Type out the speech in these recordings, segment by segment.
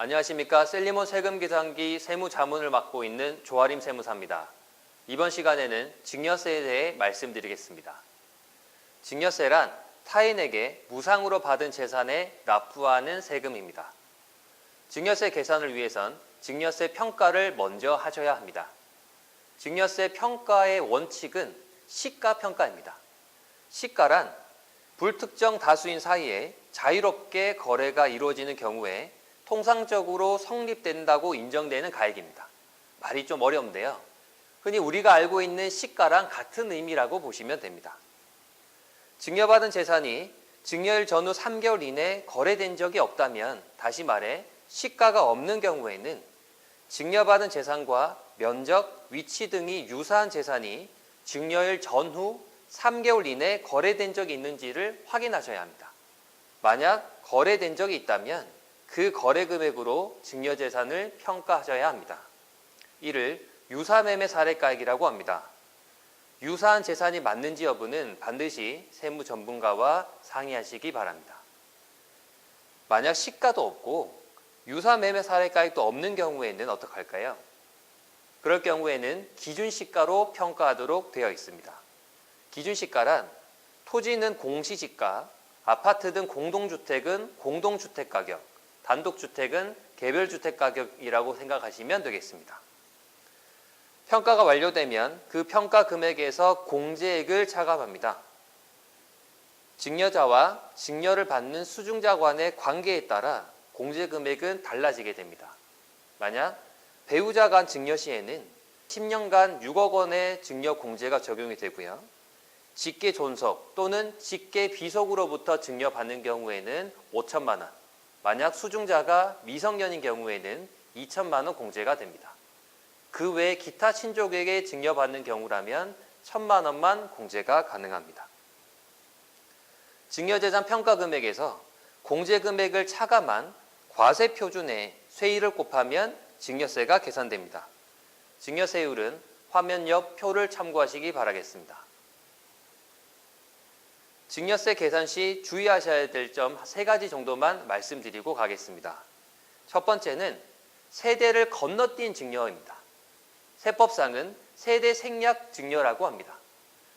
안녕하십니까. 셀리몬 세금계산기 세무자문을 맡고 있는 조아림 세무사입니다. 이번 시간에는 증여세에 대해 말씀드리겠습니다. 증여세란 타인에게 무상으로 받은 재산에 납부하는 세금입니다. 증여세 계산을 위해선 증여세 평가를 먼저 하셔야 합니다. 증여세 평가의 원칙은 시가평가입니다. 시가란 불특정 다수인 사이에 자유롭게 거래가 이루어지는 경우에 통상적으로 성립된다고 인정되는 가액입니다. 말이 좀 어려운데요. 흔히 우리가 알고 있는 시가랑 같은 의미라고 보시면 됩니다. 증여받은 재산이 증여일 전후 3개월 이내 거래된 적이 없다면, 다시 말해 시가가 없는 경우에는 증여받은 재산과 면적, 위치 등이 유사한 재산이 증여일 전후 3개월 이내 거래된 적이 있는지를 확인하셔야 합니다. 만약 거래된 적이 있다면 그 거래 금액으로 증여재산을 평가하셔야 합니다. 이를 유사매매 사례가액이라고 합니다. 유사한 재산이 맞는지 여부는 반드시 세무전문가와 상의하시기 바랍니다. 만약 시가도 없고 유사매매 사례가액도 없는 경우에는 어떻게 할까요? 그럴 경우에는 기준시가로 평가하도록 되어 있습니다. 기준시가란 토지는 공시지가, 아파트 등 공동주택은 공동주택가격, 단독주택은 개별주택가격이라고 생각하시면 되겠습니다. 평가가 완료되면 그 평가 금액에서 공제액을 차감합니다. 증여자와 증여를 받는 수중자 간의 관계에 따라 공제 금액은 달라지게 됩니다. 만약 배우자 간 증여 시에는 10년간 6억 원의 증여 공제가 적용이 되고요. 직계 존속 또는 직계 비속으로부터 증여받는 경우에는 5천만 원, 만약 수중자가 미성년인 경우에는 2천만 원 공제가 됩니다. 그 외에 기타 친족에게 증여받는 경우라면 1천만 원만 공제가 가능합니다. 증여재산 평가 금액에서 공제 금액을 차감한 과세 표준에 세율을 곱하면 증여세가 계산됩니다. 증여세율은 화면 옆 표를 참고하시기 바라겠습니다. 증여세 계산 시 주의하셔야 될 점 3가지 정도만 말씀드리고 가겠습니다. 첫 번째는 세대를 건너뛴 증여입니다. 세법상은 세대 생략 증여라고 합니다.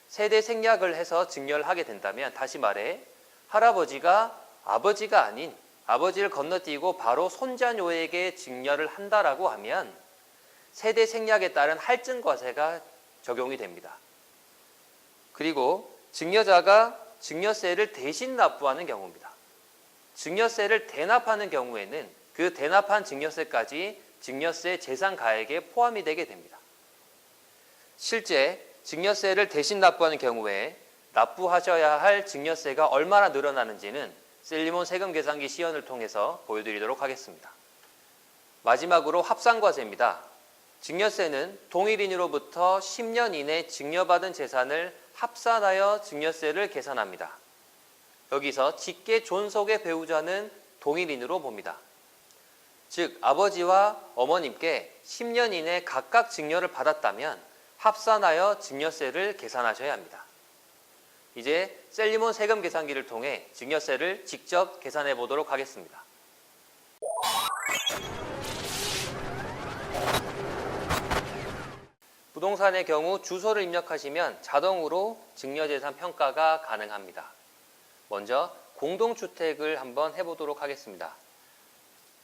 세대 생략을 해서 증여를 하게 된다면, 다시 말해 할아버지가 아버지가 아닌 아버지를 건너뛰고 바로 손자녀에게 증여를 한다라고 하면 세대 생략에 따른 할증과세가 적용이 됩니다. 그리고 증여자가 증여세를 대신 납부하는 경우입니다. 증여세를 대납하는 경우에는 그 대납한 증여세까지 증여세 재산 가액에 포함이 되게 됩니다. 실제 증여세를 대신 납부하는 경우에 납부하셔야 할 증여세가 얼마나 늘어나는지는 셀리몬 세금계산기 시연을 통해서 보여드리도록 하겠습니다. 마지막으로 합산과세입니다. 증여세는 동일인으로부터 10년 이내 증여받은 재산을 합산하여 증여세를 계산합니다. 여기서 직계 존속의 배우자는 동일인으로 봅니다. 즉 아버지와 어머님께 10년 이내 각각 증여를 받았다면 합산하여 증여세를 계산하셔야 합니다. 이제 셀리몬 세금계산기를 통해 증여세를 직접 계산해 보도록 하겠습니다. 부동산의 경우 주소를 입력하시면 자동으로 증여재산 평가가 가능합니다. 먼저 공동주택을 한번 해보도록 하겠습니다.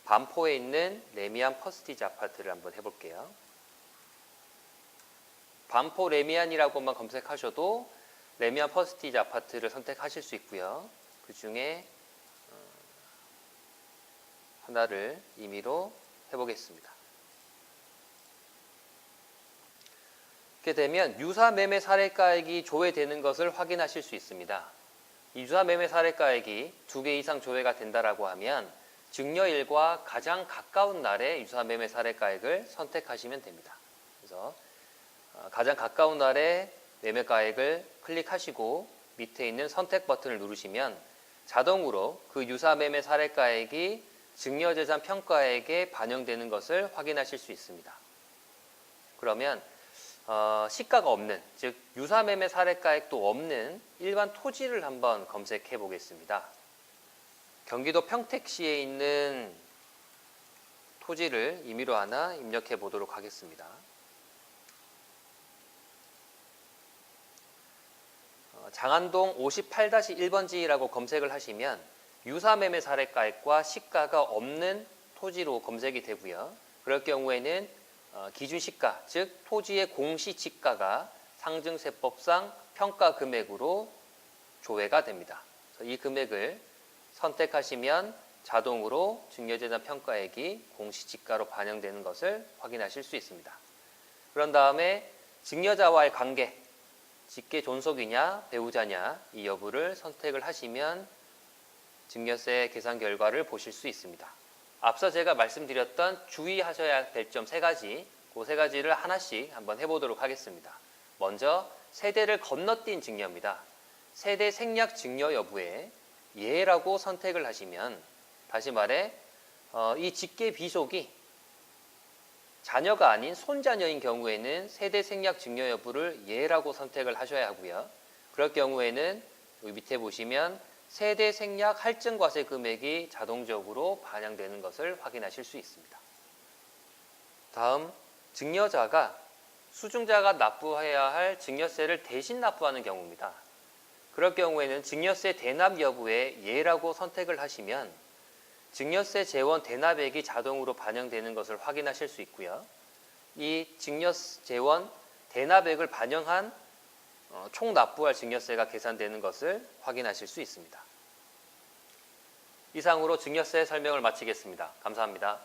반포에 있는 레미안 퍼스티지 아파트를 한번 해볼게요. 반포 레미안이라고만 검색하셔도 레미안 퍼스티지 아파트를 선택하실 수 있고요. 그 중에 하나를 임의로 해보겠습니다. 이렇게 되면 유사매매 사례가액이 조회되는 것을 확인하실 수 있습니다. 이 유사매매 사례가액이 2개 이상 조회가 된다라고 하면 증여일과 가장 가까운 날에 유사매매 사례가액을 선택하시면 됩니다. 그래서 가장 가까운 날에 매매가액을 클릭하시고 밑에 있는 선택 버튼을 누르시면 자동으로 그 유사매매 사례가액이 증여재산 평가액에 반영되는 것을 확인하실 수 있습니다. 그러면 시가가 없는, 즉 유사매매 사례가액도 없는 일반 토지를 한번 검색해 보겠습니다. 경기도 평택시에 있는 토지를 임의로 하나 입력해 보도록 하겠습니다. 장안동 58-1번지라고 검색을 하시면 유사매매 사례가액과 시가가 없는 토지로 검색이 되고요. 그럴 경우에는 기준 시가, 즉 토지의 공시지가가 상증세법상 평가 금액으로 조회가 됩니다. 이 금액을 선택하시면 자동으로 증여재산 평가액이 공시지가로 반영되는 것을 확인하실 수 있습니다. 그런 다음에 증여자와의 관계, 직계 존속이냐 배우자냐 이 여부를 선택을 하시면 증여세 계산 결과를 보실 수 있습니다. 앞서 제가 말씀드렸던 주의하셔야 될 점 3가지, 그 3가지를 하나씩 한번 해보도록 하겠습니다. 먼저 세대를 건너뛴 증여입니다. 세대 생략 증여 여부에 예라고 선택을 하시면, 다시 말해 이 직계 비속이 자녀가 아닌 손자녀인 경우에는 세대 생략 증여 여부를 예라고 선택을 하셔야 하고요. 그럴 경우에는 여기 밑에 보시면 세대 생략 할증과세 금액이 자동적으로 반영되는 것을 확인하실 수 있습니다. 다음, 증여자가 수증자가 납부해야 할 증여세를 대신 납부하는 경우입니다. 그럴 경우에는 증여세 대납 여부에 예라고 선택을 하시면 증여세 재원 대납액이 자동으로 반영되는 것을 확인하실 수 있고요. 이 증여세 재원 대납액을 반영한 총 납부할 증여세가 계산되는 것을 확인하실 수 있습니다. 이상으로 증여세 설명을 마치겠습니다. 감사합니다.